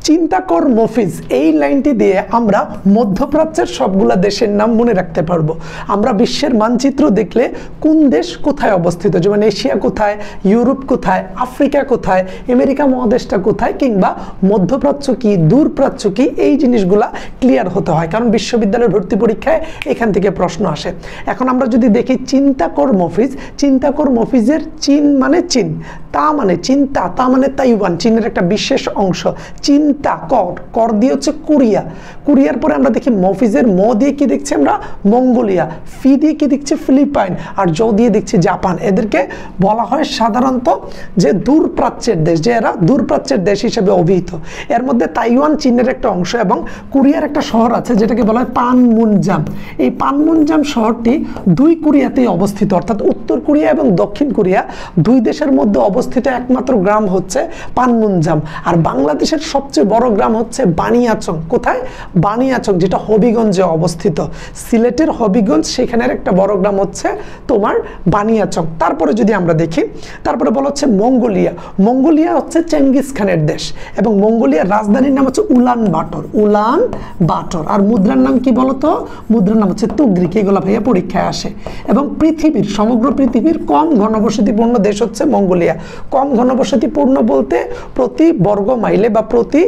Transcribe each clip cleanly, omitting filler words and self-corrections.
চিন্তা কর মফিজ, এই লাইনটি দিয়ে আমরা মধ্যপ্রাচ্যের সবগুলা দেশের নাম মনে রাখতে পারবো। আমরা বিশ্বের মানচিত্র দেখলে কোন দেশ কোথায় অবস্থিত, যেমন এশিয়া কোথায়, ইউরোপ কোথায়, আফ্রিকা কোথায়, আমেরিকা মহাদেশটা কোথায়, কিংবা মধ্যপ্রাচ্য কি, দূরপ্রাচ্য কি, এই জিনিসগুলা ক্লিয়ার হতে হয়, কারণ বিশ্ববিদ্যালয়ের ভর্তি পরীক্ষায় এখান থেকে প্রশ্ন আসে। এখন আমরা যদি দেখি চিন্তা কর মফিজ, চিন্তা কর মফিজের চীন মানে চীন, তা মানে চিন্তা, তা মানে তাইওয়ান, চীনের একটা বিশেষ অংশ। চিন্তা কর, কর দিয়ে হচ্ছে কোরিয়া, কোরিয়ার পরে আমরা দেখি মফিজের ম দিয়ে কি দেখছি আমরা, মঙ্গোলিয়া, ফি দিয়ে কি দেখছি, ফিলিপাইন, আর জ দিয়ে দেখছি জাপান। এদেরকে বলা হয় সাধারণত যে দূরপ্রাচ্যের দেশ, যে এরা দূরপ্রাচ্যের দেশ হিসেবে অভিহিত। এর মধ্যে তাইওয়ান চীনের একটা অংশ এবং কোরিয়ার একটা শহর আছে যেটাকে বলা হয় পানমুনজাম। এই পানমুনজাম শহরটি দুই কোরিয়াতেই অবস্থিত, অর্থাৎ উত্তর কোরিয়া এবং দক্ষিণ কোরিয়া দুই দেশের মধ্যে অবস্থিত একমাত্র গ্রাম হচ্ছে পানমুনজাম। আর বাংলাদেশের সবচেয়ে বড় গ্রাম হচ্ছে বানিয়াচং। কোথায়? বানিয়াচং, যেটা হবিগঞ্জে অবস্থিত। সিলেটের হবিগঞ্জ, সেখানের একটা বড় গ্রাম হচ্ছে তোমার বানিয়াচং। তারপরে যদি আমরা দেখি, তারপরে বলা হচ্ছে মঙ্গোলিয়া। মঙ্গোলিয়া হচ্ছে চেঙ্গিস খানের দেশ এবং মঙ্গোলিয়ার রাজধানীর নাম হচ্ছে উলান বাটর, উলান বাটর। আর মুদ্রার নাম কি বলতো? মুদ্রার নাম হচ্ছে তুগরিক। এগুলো ভাইয়া পরীক্ষায় আসে। এবং পৃথিবীর, সমগ্র পৃথিবীর কম ঘনবসতিপূর্ণ দেশ হচ্ছে মঙ্গোলিয়া। কম ঘনবসতিপূর্ণ বলতে প্রতি বর্গ মাইলে বা প্রতি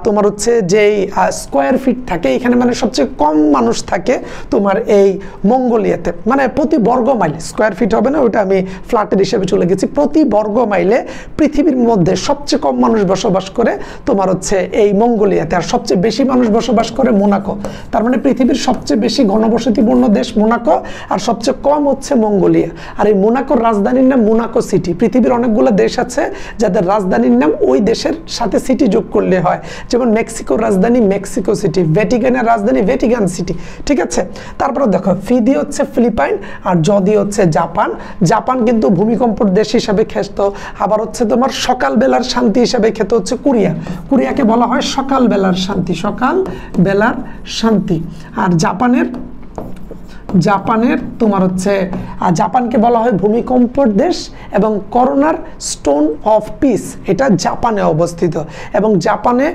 তোমার হচ্ছে যেই স্কোয়ার ফিট থাকে, এখানে মানে সবচেয়ে কম মানুষ থাকে তোমার এই মঙ্গোলিয়াতে। মানে প্রতি বর্গ মাইল, স্কোয়ার ফিট হবে না, ওটা আমি ফ্ল্যাটের হিসেবে চলে গেছি। প্রতি বর্গ মাইলে পৃথিবীর মধ্যে সবচেয়ে কম মানুষ বসবাস করে তোমার হচ্ছে এই মঙ্গোলিয়াতে। আর সবচেয়ে বেশি মানুষ বসবাস করে মোনাকো। তার মানে পৃথিবীর সবচেয়ে বেশি ঘনবসতিপূর্ণ দেশ মোনাকো, আর সবচেয়ে কম হচ্ছে মঙ্গোলিয়া। আর এই মোনাকোর রাজধানীর নাম মোনাকো সিটি। পৃথিবীর অনেকগুলো দেশ আছে যাদের রাজধানীর নাম ওই দেশের সাথে সিটি যোগ করলে হয়, যেমন মেক্সিকোর রাজধানী মেক্সিকো সিটি, ভ্যাটিকানের রাজধানী ভ্যাটিকান সিটি। ঠিক আছে, তারপরে দেখো ফি দিয়ে হচ্ছে ফিলিপাইন আর জ দিয়ে হচ্ছে জাপান। জাপান কিন্তু ভূমিকম্পর দেশ হিসাবে খ্যাত। আবার হচ্ছে তোমার সকালবেলার শান্তি হিসাবে খ্যাত হচ্ছে কোরিয়া। কোরিয়াকে বলা হয় সকালবেলার শান্তি, সকালবেলার শান্তি। আর জাপানের তোমার হচ্ছে জাপানকে বলা হয় ভূমিকম্পর দেশ এবং করোনার স্টোন অফ পিস, এটা জাপানে অবস্থিত। এবং জাপানে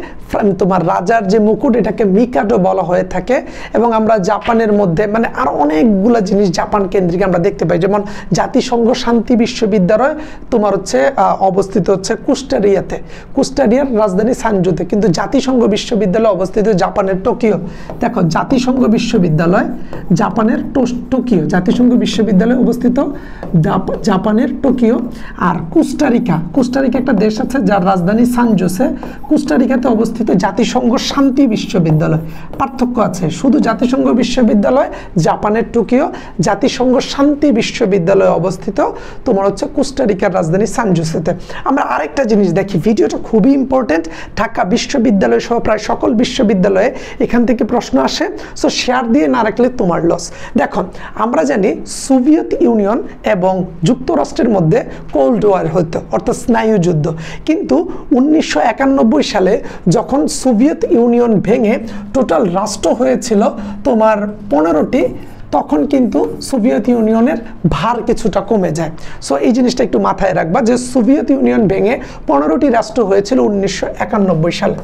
তোমার রাজার যে মুকুট, এটাকে মিকাডো বলা হয়ে থাকে। এবং আমরা জাপানের মধ্যে মানে আরো অনেকগুলো জিনিস জাপান কেন্দ্রিক আমরা দেখতে পাই, যেমন জাতিসংঘ শান্তি বিশ্ববিদ্যালয় তোমার হচ্ছে অবস্থিত হচ্ছে কুস্টারিয়াতে, কুস্টারিয়ার রাজধানী সানজুতে। কিন্তু জাতিসংঘ বিশ্ববিদ্যালয় অবস্থিত জাপানের টোকিও। দেখো জাতিসংঘ বিশ্ববিদ্যালয় জাপানের টোকিও, জাতিসংঘ বিশ্ববিদ্যালয় অবস্থিত জাপানের টোকিও। আর কোস্টারিকা একটা দেশ আছে যার রাজধানী সান জোসে। কোস্টারিকাতে অবস্থিত জাতিসংঘ শান্তি বিশ্ববিদ্যালয়। পার্থক্য আছে, শুধু জাতিসংঘ বিশ্ববিদ্যালয় জাপানের টোকিও, জাতিসংঘ শান্তি বিশ্ববিদ্যালয় অবস্থিত তোমার হচ্ছে কোস্টারিকার রাজধানী সান জোসেতে। আমরা আরেকটা জিনিস দেখি, ভিডিওটা খুবই ইম্পর্টেন্ট। ঢাকা বিশ্ববিদ্যালয় সহ প্রায় সকল বিশ্ববিদ্যালয়ে এখান থেকে প্রশ্ন আসে, সো শেয়ার দিয়ে না রাখলে তোমার লস। দেখো আমরা জানি সোভিয়েত ইউনিয়ন এবং যুক্তরাষ্ট্রের মধ্যে কোল্ড ওয়ার হতো, অর্থাৎ স্নায়ু যুদ্ধ। কিন্তু 1991 সালে যখন সোভিয়েত ইউনিয়ন ভেঙে টোটাল রাষ্ট্র হয়েছিল তোমার 15টি, তখন কিন্তু সোভিয়েত ইউনিয়নের ভার কিছুটা কমে যায়। সো এই জিনিসটা একটু মাথায় রাখবা যে সোভিয়েত ইউনিয়ন ভেঙে 15টি রাষ্ট্র হয়েছিল 1991 সালে।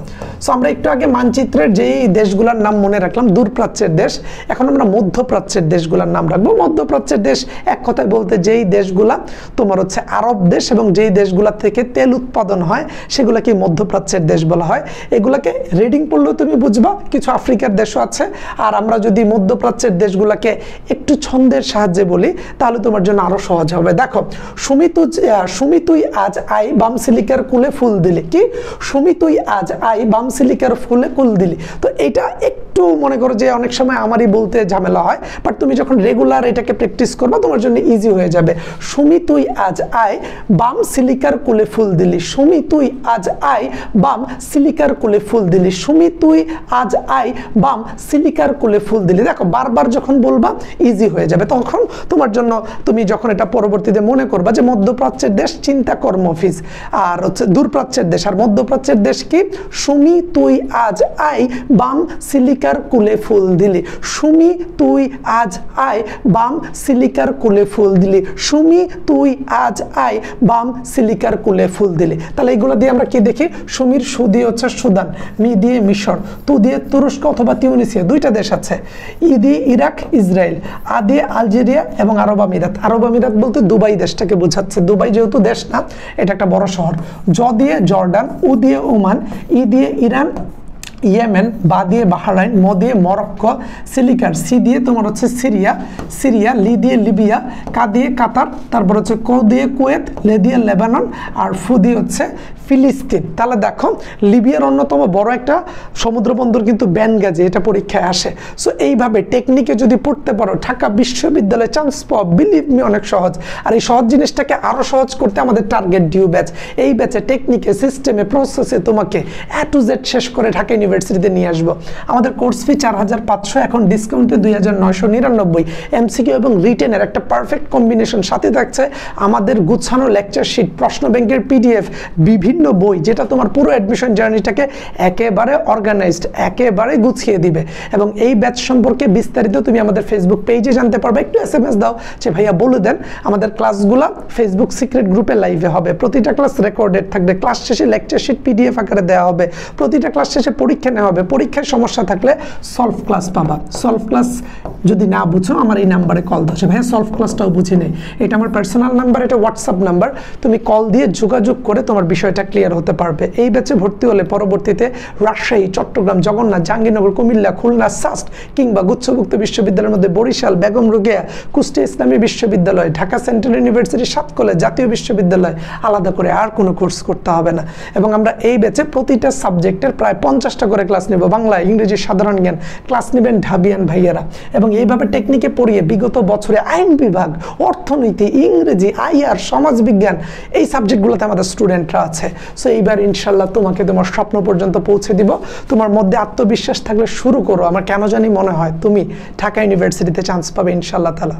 সো আমরা একটু আগে মানচিত্রের যেই দেশগুলোর নাম মনে রাখলাম দূরপ্রাচ্যের দেশ, এখন আমরা মধ্যপ্রাচ্যের দেশগুলোর নাম রাখবো। মধ্যপ্রাচ্যের দেশ এক কথায় বলতে যেই দেশগুলা তোমার হচ্ছে আরব দেশ এবং যেই দেশগুলা থেকে তেল উৎপাদন হয় সেগুলোকে মধ্যপ্রাচ্যের দেশ বলা হয়। এগুলাকে রিডিং পড়লেও তুমি বুঝবা, কিছু আফ্রিকার দেশও আছে। আর আমরা যদি মধ্যপ্রাচ্যের দেশগুলাকে একটু ছন্দের সাহায্যে বলি তাহলে তোমার জন্য আরো সহজ হবে। দেখো সুমিতুই আজ আই বামসিলিকার কুলে ফুল দিলি, কি সুমিতুই আজ আই বামসিলিকার ফুলে কুল দিলি। তো এটা একটু মনে করো যে অনেক সময় আমারই বলতে ঝামেলা হয়, বাট তুমি যখন রেগুলার এটাকে প্র্যাকটিস করবা তোমার জন্য ইজি হয়ে যাবে। সুমিতুই আজ আই বাম সিলিকার কুলে ফুল দিলি, সুমিতুই আজ আই বাম সিলিকার কুলে ফুল দিলি, সুমিতুই আজ আই বাম সিলিকার কুলে ফুল দিলি। দেখো বারবার যখন বলবা ইজি হয়ে যাবে, তখন তোমার জন্য তুমি যখন এটা পরবর্তীতে মনে করবা যে মধ্যপ্রাচ্যের দেশ চিন্তা কর মফিজ, আর হচ্ছে দূরপ্রাচ্যের দেশ। আর মধ্যপ্রাচ্যের দেশ কি? সুমি তুই আজ আই বাম সিলিকার সিলিকার কুলে ফুল দিলি, সুমি তুই আজ আয় বাম সিলিকার কুলে ফুল দিলি, সুমি তুই আজ আয় বাম সিলিকার কুলে ফুল দিলি। তাহলে এইগুলো দিয়ে আমরা কি দেখি? সুমির সু দিয়ে হচ্ছে সুদান, মি দিয়ে মিশর, তু দিয়ে তুরস্ক অথবা তিউনিসিয়া, দুইটা দেশ আছে, ই দিয়ে ইরাক ইসরায়েল, আ দিয়ে আলজেরিয়া এবং আরব আমিরাত। আরব আমিরাত বলতে দুবাই দেশটাকে বোঝাচ্ছে, দুবাই যেহেতু দেশ না, এটা একটা বড় শহর। জ দিয়ে জর্ডান, উ দিয়ে ওমান, ই দিয়ে ইরান, ইয়েমেন, বা দিয়ে বাহরাইন, ম দিয়ে মরক্কো, সিলিকার, সি দিয়ে তোমার হচ্ছে সিরিয়া, লি দিয়ে লিবিয়া, কা দিয়ে কাতার, তারপর হচ্ছে কো দিয়ে কুয়েত, লে দিয়ে লেবানন, আর ফু দিয়ে হচ্ছে ফিলিস্তিন। তাহলে দেখো লিবিয়ার অন্যতম বড় একটা সমুদ্র বন্দর কিন্তু বেনগাজি, এটা পরীক্ষায় আসে। সো এইভাবে টেকনিকে যদি পড়তে পারো, ঢাকা বিশ্ববিদ্যালয়ে চান্স পাওয়া বিলিভ মি অনেক সহজ। আর এই সহজ জিনিসটাকে আরো সহজ করতে আমাদের টার্গেট ডিউ ব্যাচ, এই ব্যাচে টেকনিকে, সিস্টেমে, প্রসেসে তোমাকে A to Z শেষ করে ঢাকা ইউনিভার্সিটিতে নিয়ে আসবো। আমাদের কোর্স ফি 4500, এখন ডিসকাউন্টে 2999। এমসিকিউ এবং রিটেনের একটা পারফেক্ট কম্বিনেশন, সাথে থাকছে আমাদের গুছানো লেকচার শিট, প্রশ্ন ব্যাংকের পিডিএফ, বিভিন্ন বই, যেটা তোমার পুরো অ্যাডমিশন জার্নিটাকে একেবারে অর্গানাইজড, একেবারে গুছিয়ে দিবে। এবং এই ব্যাচ সম্পর্কে বিস্তারিত তুমি আমাদের ফেসবুক পেজে জানতে পারবে। একটু SMS দাও যে ভাইয়া বলে দেন, আমাদের ক্লাসগুলো ফেসবুক সিক্রেট গ্রুপে লাইভে হবে, প্রতিটা ক্লাস রেকর্ডেড থাকবে, ক্লাস শেষে লেকচার শিট পিডিএফ আকারে দেওয়া হবে, প্রতিটা ক্লাস শেষে পরীক্ষা নেওয়া হবে, পরীক্ষায় সমস্যা থাকলে সলভ ক্লাস পাবা। সলভ ক্লাস যদি না বুঝো আমার এই নাম্বারে কল দাও, ভাইয়া সলভ ক্লাসটাও বুঝি নেই, এটা আমার পার্সোনাল নাম্বার, এটা হোয়াটসঅ্যাপ নাম্বার, তুমি কল দিয়ে যোগাযোগ করে তোমার বিষয়টা ক্লিয়ার হতে পারবে। এই ব্যাচে ভর্তি হলে পরবর্তীতে রাজশাহী, চট্টগ্রাম, জগন্নাথ, জাহাঙ্গীরনগর, কুমিল্লা, খুলনা, সাস্ট কিংবা গুচ্ছভুক্ত বিশ্ববিদ্যালয়ের মধ্যে বরিশাল, বেগম রোকেয়া, কুষ্টিয়া ইসলামী বিশ্ববিদ্যালয়, ঢাকা সেন্ট্রাল ইউনিভার্সিটি, 7 কলেজ, জাতীয় বিশ্ববিদ্যালয়, আলাদা করে আর কোনো কোর্স করতে হবে না। এবং আমরা এই ব্যাচে প্রতিটা সাবজেক্টের প্রায় 50টা করে ক্লাস নেব, বাংলা, ইংরেজি, সাধারণ জ্ঞান ক্লাস নেবেন ঢাবিয়ান ভাইয়েরা। এবং এইভাবে টেকনিকে পড়িয়ে বিগত বছরে আইন বিভাগ, অর্থনীতি, ইংরেজি, আইআর, সমাজবিজ্ঞান, এই সাবজেক্টগুলোতে আমাদের স্টুডেন্টরা আছে। সো এইবার ইনশাল্লাহ তোমাকে তোমার স্বপ্ন পর্যন্ত পৌঁছে দিব। তোমার মধ্যে আত্মবিশ্বাস থাকলে শুরু করো। আমার কেন জানি মনে হয় তুমি ঢাকা ইউনিভার্সিটিতে চান্স পাবে ইনশাল্লাহ তাআলা।